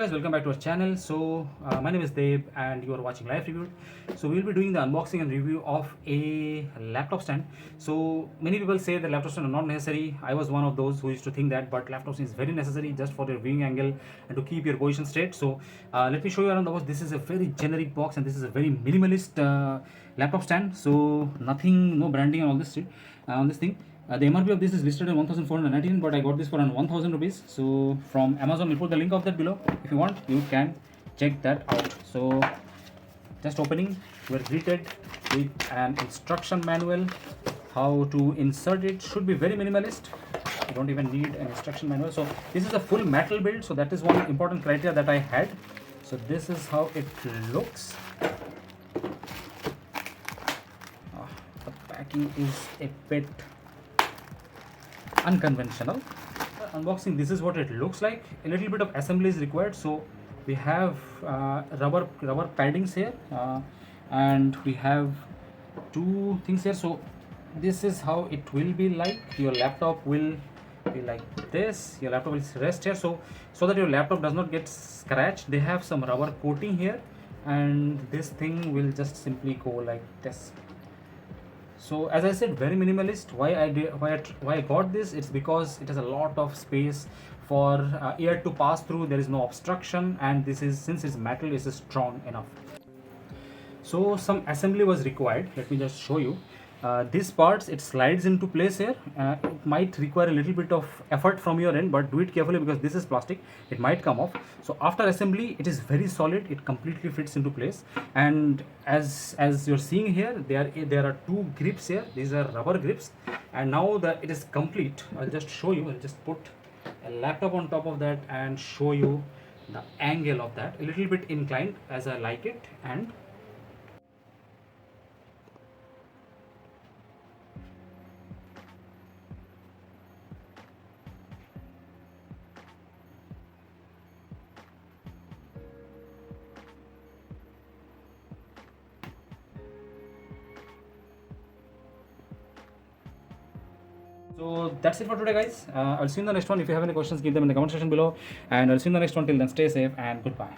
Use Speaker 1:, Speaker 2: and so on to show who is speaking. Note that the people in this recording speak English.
Speaker 1: guys, welcome back to our channel. So my name is Dave and you are watching live review. So we will be doing the unboxing and review of a laptop stand. So many people say that laptop stand are not necessary. I was one of those who used to think that, but laptop stand is very necessary just for your viewing angle and to keep your position straight. So let me show you around the box. This is a very generic box and this is a very minimalist laptop stand. So nothing, no branding and all this shit on this thing. The MRP of this is listed at 1419, but I got this for around 1000 rupees. So from Amazon, we'll put the link of that below. If you want, you can check that out. So just opening, we're greeted with an instruction manual. How to insert it should be very minimalist. You don't even need an instruction manual. So this is a full metal build. So that is one important criteria that I had. So this is how it looks. The packing is a bit unconventional. Unboxing, this is what it looks like. A little bit of assembly is required. So we have rubber paddings here, and we have two things here. So this is how it will be like. Your laptop will be like this. Your laptop will rest here, so that your laptop does not get scratched. They have some rubber coating here, and this thing will just simply go like this. So as I said, very minimalist. Why I got this? It's because it has a lot of space for air to pass through. There is no obstruction, and this is, since it's metal, is strong enough. So some assembly was required. Let me just show you. These parts, it slides into place here. It might require a little bit of effort from your end, but do it carefully because this is plastic. It might come off. So after assembly, it is very solid. It completely fits into place. And as you're seeing here, there are two grips here. These are rubber grips. And now that it is complete, I'll just show you. I'll just put a laptop on top of that and show you the angle of that. A little bit inclined as I like it. And so that's it for today, guys. I'll see you in the next one. If you have any questions, give them in the comment section below, and I'll see you in the next one. Till then, stay safe and goodbye.